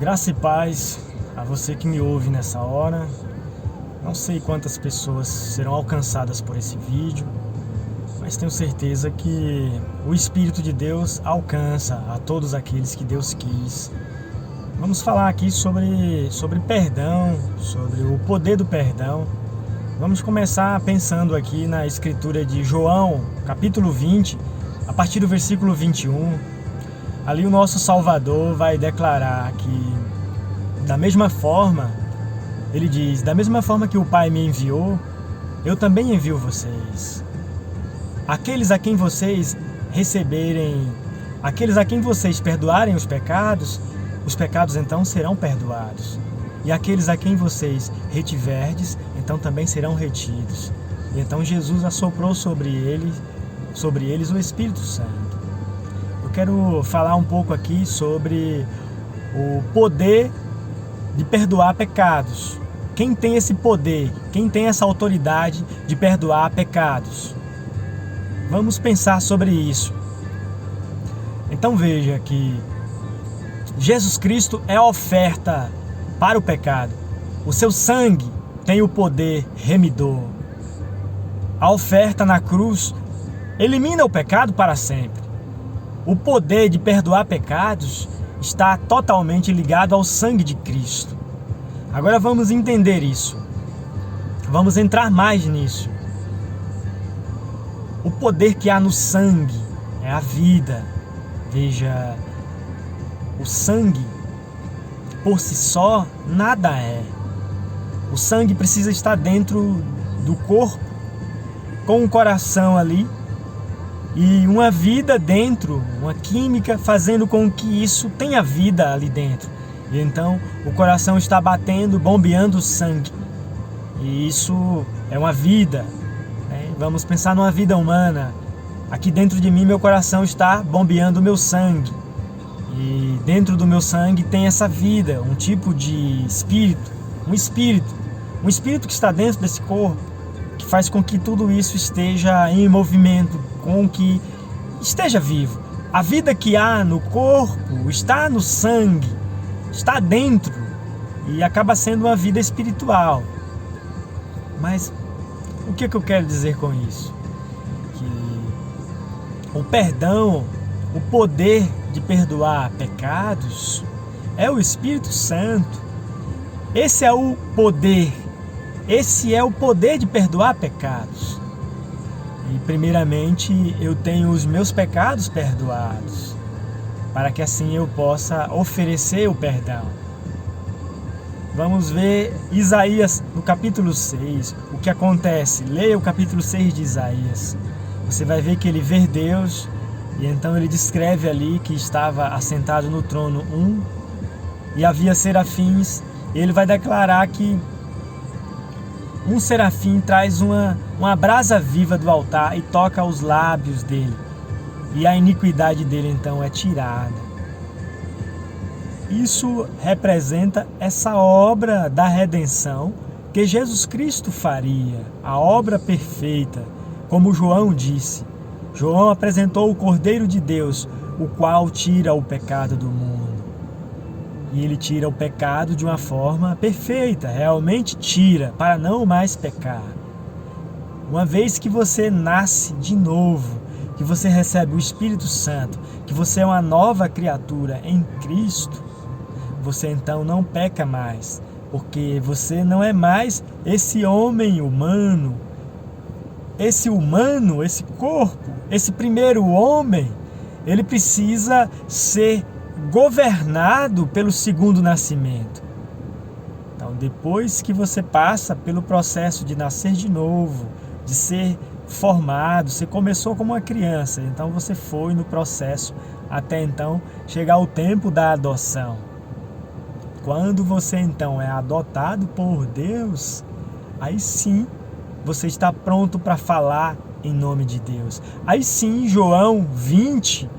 Graça e paz a você que me ouve nessa hora. Não sei quantas pessoas serão alcançadas por esse vídeo, mas tenho certeza que o Espírito de Deus alcança a todos aqueles que Deus quis. Vamos falar aqui sobre perdão, sobre o poder do perdão. Vamos começar pensando aqui na escritura de João, capítulo 20, a partir do versículo 21. Ali o nosso Salvador vai declarar que, da mesma forma, ele diz, da mesma forma que o Pai me enviou, eu também envio vocês. Aqueles a quem vocês perdoarem os pecados então serão perdoados. E aqueles a quem vocês retiverdes, então também serão retidos. E então Jesus assoprou sobre eles o Espírito Santo. Eu quero falar um pouco aqui sobre o poder de perdoar pecados. Quem tem esse poder? Quem tem essa autoridade de perdoar pecados? Vamos pensar sobre isso. Então veja que Jesus Cristo é a oferta para o pecado. O seu sangue tem o poder remidor. A oferta na cruz elimina o pecado para sempre. O poder de perdoar pecados está totalmente ligado ao sangue de Cristo. Agora vamos entender isso. Vamos entrar mais nisso. O poder que há no sangue é a vida. Veja, o sangue por si só nada é. O sangue precisa estar dentro do corpo, com o coração ali, e uma vida dentro, uma química fazendo com que isso tenha vida ali dentro. E então o coração está batendo, bombeando o sangue. E isso é uma vida. Né? Vamos pensar numa vida humana. Aqui dentro de mim, meu coração está bombeando o meu sangue. E dentro do meu sangue tem essa vida, um tipo de espírito. Um espírito que está dentro desse corpo, que faz com que tudo isso esteja em movimento, com que esteja vivo. A vida que há no corpo está no sangue, está dentro e acaba sendo uma vida espiritual. Mas o que eu quero dizer com isso? Que o perdão, o poder de perdoar pecados é o Espírito Santo. Esse é o poder de perdoar pecados. E primeiramente eu tenho os meus pecados perdoados, para que assim eu possa oferecer o perdão. Vamos ver Isaías no capítulo 6, o que acontece. Leia o capítulo 6 de Isaías. Você vai ver que ele vê Deus, e então ele descreve ali que estava assentado no trono e havia serafins, e ele vai declarar que um serafim traz uma brasa viva do altar e toca os lábios dele. E a iniquidade dele então é tirada. Isso representa essa obra da redenção que Jesus Cristo faria. A obra perfeita, como João disse. João apresentou o Cordeiro de Deus, o qual tira o pecado do mundo. E ele tira o pecado de uma forma perfeita, realmente tira, para não mais pecar. Uma vez que você nasce de novo, que você recebe o Espírito Santo, que você é uma nova criatura em Cristo, você então não peca mais, porque você não é mais esse homem humano. Esse corpo, esse primeiro homem, ele precisa ser governado pelo segundo nascimento. Então, depois que você passa pelo processo de nascer de novo, de ser formado, você começou como uma criança, então você foi no processo até então chegar ao tempo da adoção. Quando você então é adotado por Deus, aí sim você está pronto para falar em nome de Deus. Aí sim, João 20,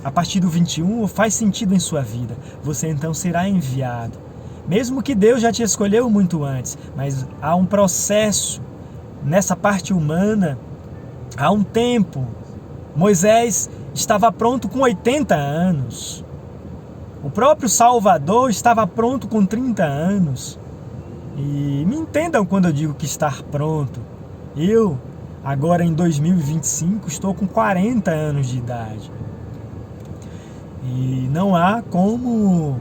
a partir do 21, faz sentido em sua vida. Você então será enviado. Mesmo que Deus já te escolheu muito antes, mas há um processo nessa parte humana, há um tempo. Moisés estava pronto com 80 anos. O próprio Salvador estava pronto com 30 anos. E me entendam quando eu digo que estar pronto. Eu, agora em 2025, estou com 40 anos de idade. E não há como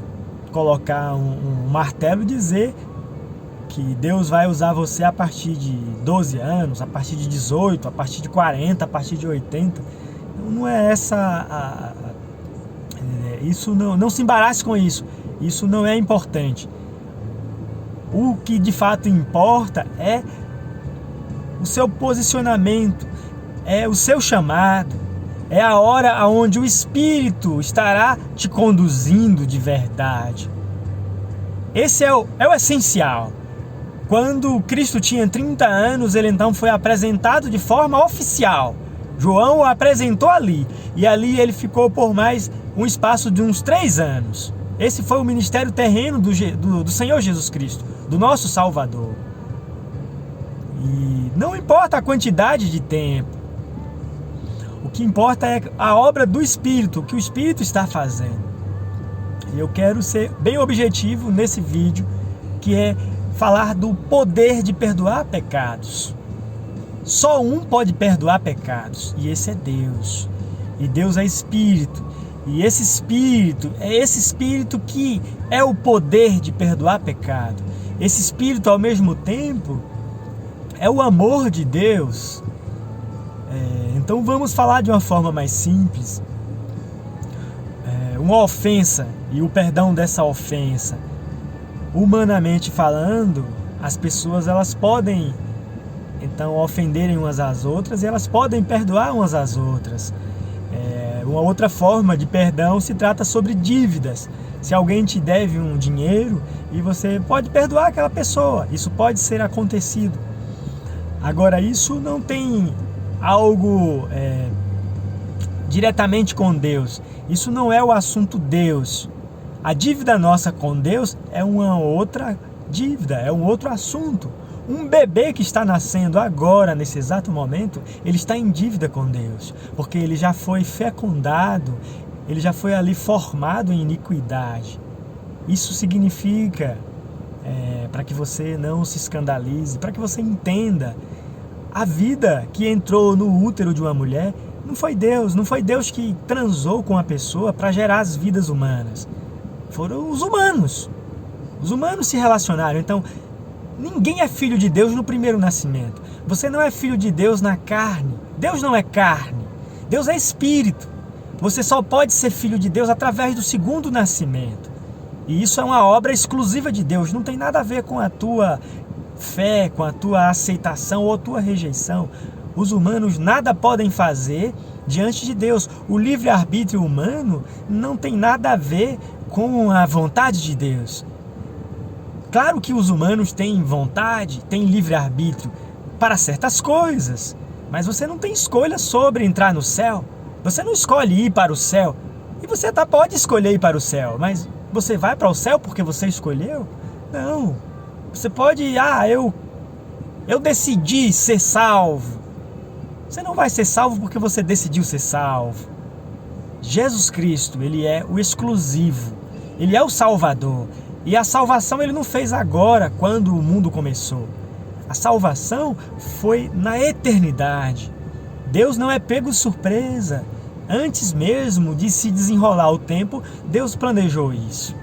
colocar um martelo e dizer que Deus vai usar você a partir de 12 anos, a partir de 18, a partir de 40, a partir de 80. Não é essa... Isso não se embarace com isso. Isso não é importante. O que de fato importa é o seu posicionamento, é o seu chamado, é a hora onde o Espírito estará te conduzindo de verdade. Esse é o essencial. Quando Cristo tinha 30 anos, ele então foi apresentado de forma oficial. João o apresentou ali, e ali ele ficou por mais um espaço de uns 3 anos. Esse foi o ministério terreno do Senhor Jesus Cristo, do nosso Salvador. E não importa a quantidade de tempo, o que importa é a obra do Espírito, o que o Espírito está fazendo. E eu quero ser bem objetivo nesse vídeo, que é falar do poder de perdoar pecados. Só um pode perdoar pecados, e esse é Deus. E Deus é Espírito. E esse Espírito que é o poder de perdoar pecado. Esse Espírito, ao mesmo tempo, é o amor de Deus. Então vamos falar de uma forma mais simples. Uma ofensa e o perdão dessa ofensa. Humanamente falando, as pessoas elas podem então ofenderem umas às outras e elas podem perdoar umas às outras. Uma outra forma de perdão se trata sobre dívidas. Se alguém te deve um dinheiro e você pode perdoar aquela pessoa, isso pode ser acontecido. Agora, isso não tem algo diretamente com Deus. Isso não é o assunto Deus. A dívida nossa com Deus é uma outra dívida, é um outro assunto. Um bebê que está nascendo agora, nesse exato momento, ele está em dívida com Deus, porque ele já foi fecundado, ele já foi ali formado em iniquidade. Isso significa, para que você não se escandalize, para que você entenda, a vida que entrou no útero de uma mulher não foi Deus que transou com a pessoa para gerar as vidas humanas. Foram os humanos. Os humanos se relacionaram. Então, ninguém é filho de Deus no primeiro nascimento. Você não é filho de Deus na carne. Deus não é carne. Deus é espírito. Você só pode ser filho de Deus através do segundo nascimento. E isso é uma obra exclusiva de Deus. Não tem nada a ver com a tua fé, com a tua aceitação ou a tua rejeição. Os humanos nada podem fazer diante de Deus. O livre-arbítrio humano não tem nada a ver com a vontade de Deus. Claro que os humanos têm vontade, têm livre-arbítrio para certas coisas, mas você não tem escolha sobre entrar no céu. Você não escolhe ir para o céu. E você até pode escolher ir para o céu, mas você vai para o céu porque você escolheu? Não. Você pode, eu decidi ser salvo. Você não vai ser salvo porque você decidiu ser salvo. Jesus Cristo, ele é o exclusivo. Ele é o Salvador. E a salvação ele não fez agora, quando o mundo começou. A salvação foi na eternidade. Deus não é pego de surpresa. Antes mesmo de se desenrolar o tempo, Deus planejou isso.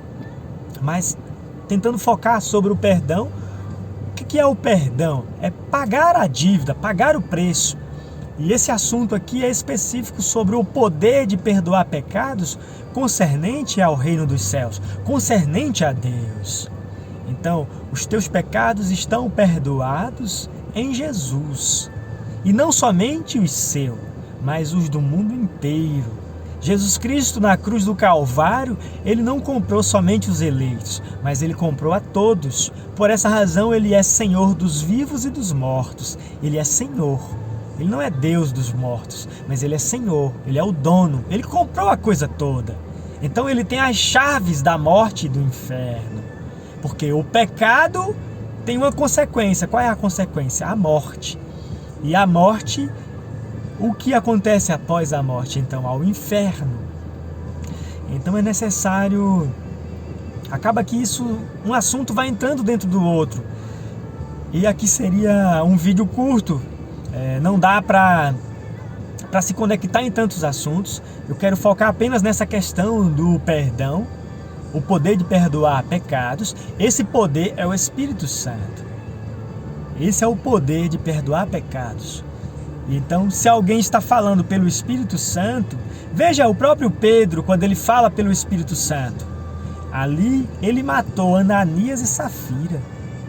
Mas, tentando focar sobre o perdão, o que é o perdão? É pagar a dívida, pagar o preço. E esse assunto aqui é específico sobre o poder de perdoar pecados concernente ao reino dos céus, concernente a Deus. Então, os teus pecados estão perdoados em Jesus. E não somente os seus, mas os do mundo inteiro. Jesus Cristo, na cruz do Calvário, ele não comprou somente os eleitos, mas ele comprou a todos. Por essa razão, ele é Senhor dos vivos e dos mortos. Ele é Senhor. Ele não é Deus dos mortos, mas ele é Senhor, ele é o dono, ele comprou a coisa toda. Então ele tem as chaves da morte e do inferno. Porque o pecado tem uma consequência. Qual é a consequência? A morte. E a morte, o que acontece após a morte? Então, ao inferno. Então é necessário... Acaba que um assunto vai entrando dentro do outro. E aqui seria um vídeo curto. Não dá para se conectar em tantos assuntos. Eu quero focar apenas nessa questão do perdão, o poder de perdoar pecados. Esse poder é o Espírito Santo. Esse é o poder de perdoar pecados. Então, se alguém está falando pelo Espírito Santo, veja o próprio Pedro, quando ele fala pelo Espírito Santo. Ali, ele matou Ananias e Safira.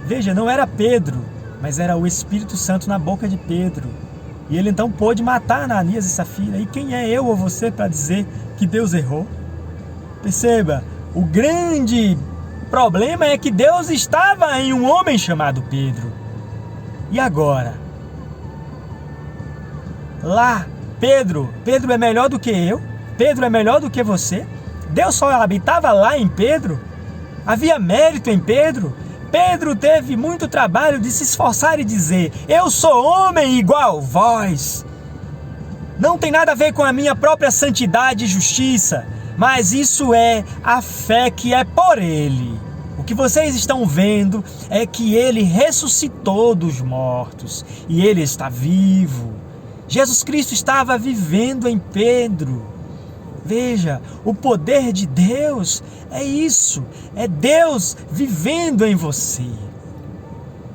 Veja, não era Pedro, mas era o Espírito Santo na boca de Pedro. E ele então pôde matar Ananias e Safira. E quem é eu ou você para dizer que Deus errou? Perceba, o grande problema é que Deus estava em um homem chamado Pedro. E agora? Lá, Pedro é melhor do que eu? Pedro é melhor do que você? Deus só habitava lá em Pedro? Havia mérito em Pedro? Pedro teve muito trabalho de se esforçar e dizer: eu sou homem igual vós. Não tem nada a ver com a minha própria santidade e justiça, mas isso é a fé que é por ele. O que vocês estão vendo é que ele ressuscitou dos mortos e ele está vivo. Jesus Cristo estava vivendo em Pedro. Veja, o poder de Deus é isso, é Deus vivendo em você.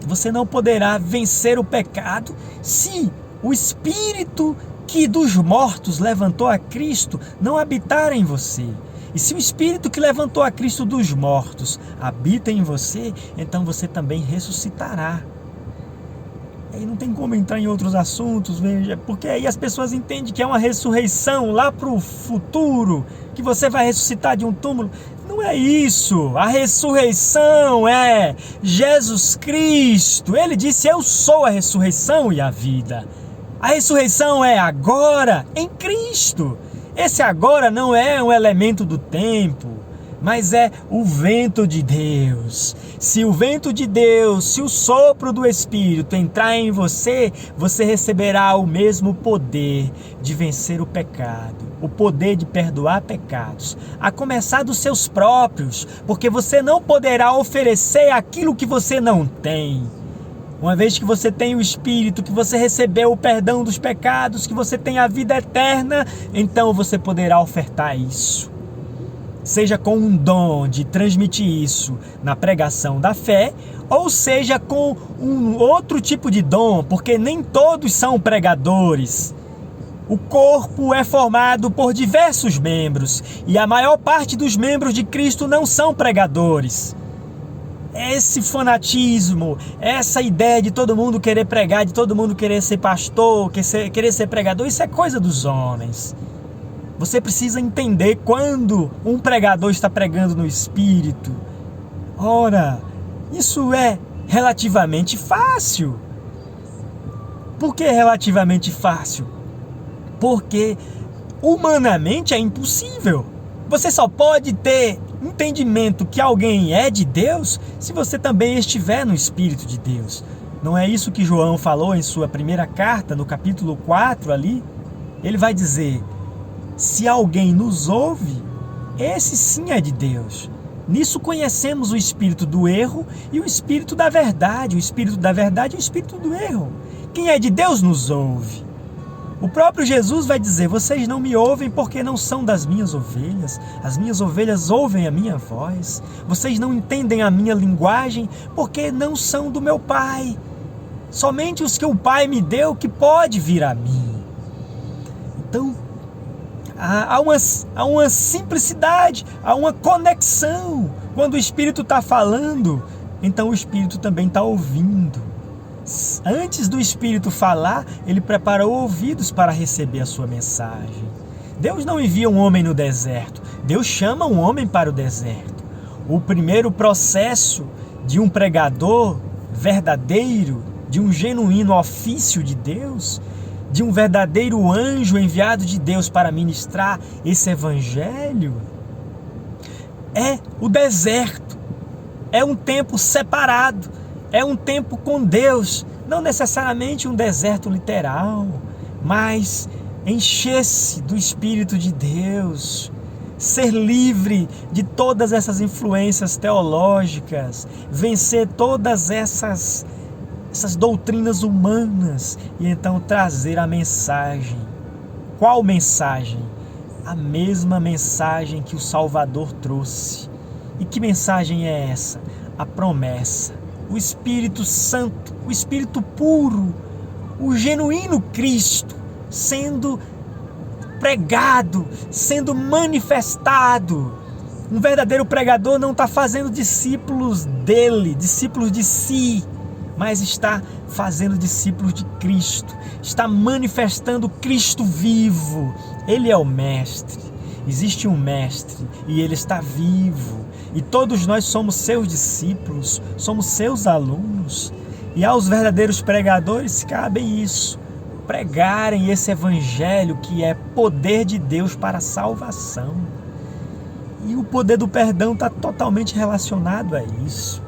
Você não poderá vencer o pecado se o Espírito que dos mortos levantou a Cristo não habitar em você. E se o Espírito que levantou a Cristo dos mortos habita em você, então você também ressuscitará. Aí não tem como entrar em outros assuntos, veja, porque aí as pessoas entendem que é uma ressurreição lá para o futuro, que você vai ressuscitar de um túmulo. Não é isso. A ressurreição é Jesus Cristo. Ele disse: eu sou a ressurreição e a vida. A ressurreição é agora em Cristo. Esse agora não é um elemento do tempo, mas é o vento de Deus. Se o vento de Deus, se o sopro do Espírito entrar em você, você receberá o mesmo poder de vencer o pecado, o poder de perdoar pecados, a começar dos seus próprios, porque você não poderá oferecer aquilo que você não tem. Uma vez que você tem o Espírito, que você recebeu o perdão dos pecados, que você tem a vida eterna, então você poderá ofertar isso. Seja com um dom de transmitir isso na pregação da fé, ou seja com um outro tipo de dom, porque nem todos são pregadores. O corpo é formado por diversos membros, e a maior parte dos membros de Cristo não são pregadores. Esse fanatismo, essa ideia de todo mundo querer pregar, de todo mundo querer ser pastor, querer ser pregador, isso é coisa dos homens. Você precisa entender quando um pregador está pregando no Espírito. Ora, isso é relativamente fácil. Por que relativamente fácil? Porque humanamente é impossível. Você só pode ter entendimento que alguém é de Deus se você também estiver no Espírito de Deus. Não é isso que João falou em sua primeira carta, no capítulo 4 ali? Ele vai dizer: se alguém nos ouve, esse sim é de Deus. Nisso conhecemos o espírito do erro e o espírito da verdade. O espírito da verdade e o espírito do erro. Quem é de Deus nos ouve. O próprio Jesus vai dizer: vocês não me ouvem porque não são das minhas ovelhas. As minhas ovelhas ouvem a minha voz. Vocês não entendem a minha linguagem porque não são do meu Pai. Somente os que o Pai me deu que pode vir a mim. Então, há uma simplicidade, há uma conexão. Quando o Espírito está falando, então o Espírito também está ouvindo. Antes do Espírito falar, ele preparou ouvidos para receber a sua mensagem. Deus não envia um homem no deserto, Deus chama um homem para o deserto. O primeiro processo de um pregador verdadeiro, de um genuíno ofício de Deus, de um verdadeiro anjo enviado de Deus para ministrar esse evangelho, é o deserto. É um tempo separado, é um tempo com Deus, não necessariamente um deserto literal, mas encher-se do Espírito de Deus, ser livre de todas essas influências teológicas, vencer todas essas doutrinas humanas e então trazer a mensagem. Qual mensagem? A mesma mensagem que o Salvador trouxe. E que mensagem é essa? A promessa. O Espírito Santo, o Espírito puro, o genuíno Cristo sendo pregado, sendo manifestado. Um verdadeiro pregador não está fazendo discípulos dele, discípulos de si, mas está fazendo discípulos de Cristo, está manifestando Cristo vivo. Ele é o mestre, existe um mestre e ele está vivo. E todos nós somos seus discípulos, somos seus alunos. E aos verdadeiros pregadores cabe isso, pregarem esse evangelho que é poder de Deus para a salvação. E o poder do perdão está totalmente relacionado a isso.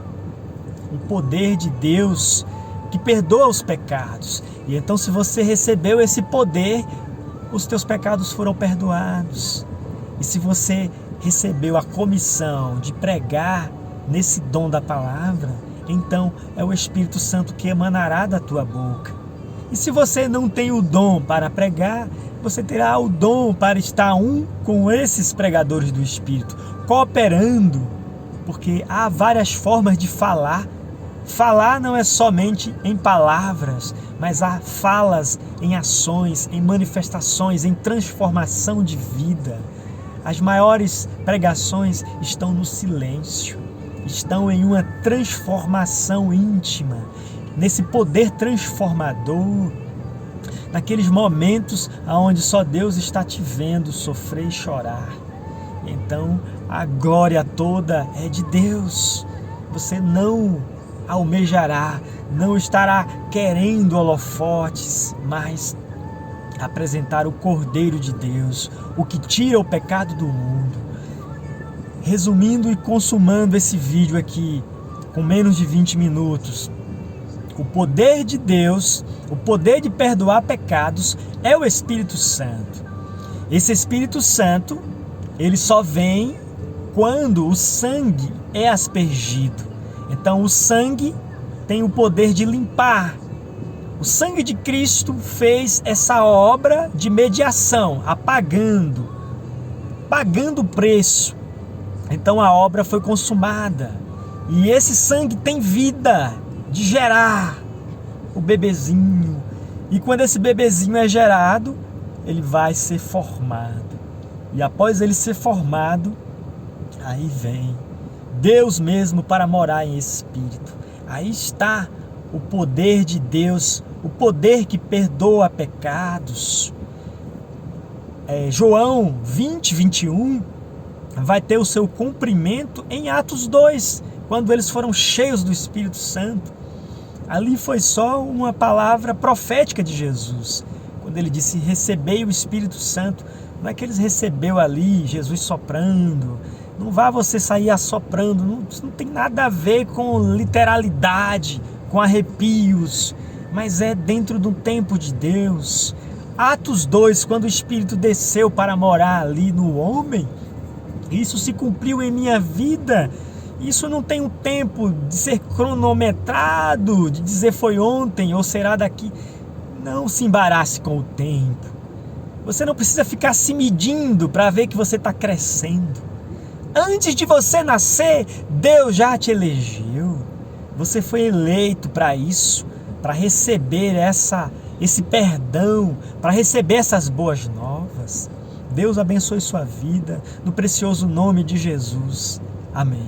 O poder de Deus que perdoa os pecados. E então, se você recebeu esse poder, os teus pecados foram perdoados. E se você recebeu a comissão de pregar nesse dom da palavra, então é o Espírito Santo que emanará da tua boca. E se você não tem o dom para pregar, você terá o dom para estar com esses pregadores do Espírito, cooperando, porque há várias formas de falar. Falar não é somente em palavras, mas há falas em ações, em manifestações, em transformação de vida. As maiores pregações estão no silêncio, estão em uma transformação íntima, nesse poder transformador, naqueles momentos onde só Deus está te vendo sofrer e chorar. Então, a glória toda é de Deus. Você não almejará, não estará querendo holofotes, mas apresentar o Cordeiro de Deus, o que tira o pecado do mundo. Resumindo e consumando esse vídeo aqui, com menos de 20 minutos, o poder de Deus, o poder de perdoar pecados é o Espírito Santo. Esse Espírito Santo, ele só vem quando o sangue é aspergido. Então o sangue tem o poder de limpar. O sangue de Cristo fez essa obra de mediação, pagando o preço. Então a obra foi consumada. E esse sangue tem vida de gerar o bebezinho. E quando esse bebezinho é gerado, ele vai ser formado. E após ele ser formado, aí vem Deus mesmo para morar em espírito. Aí está o poder de Deus, o poder que perdoa pecados. João 20, 21 vai ter o seu cumprimento em Atos 2, quando eles foram cheios do Espírito Santo. Ali foi só uma palavra profética de Jesus, quando ele disse: recebei o Espírito Santo. Não é que eles recebeu ali, Jesus soprando. Não vá você sair assoprando, não tem nada a ver com literalidade, com arrepios, mas é dentro do tempo de Deus. Atos 2, quando o Espírito desceu para morar ali no homem, isso se cumpriu em minha vida. Isso não tem um tempo de ser cronometrado, de dizer foi ontem ou será daqui. Não se embarace com o tempo. Você não precisa ficar se medindo para ver que você está crescendo. Antes de você nascer, Deus já te elegeu. Você foi eleito para isso, para receber esse perdão, para receber essas boas novas. Deus abençoe sua vida, no precioso nome de Jesus. Amém.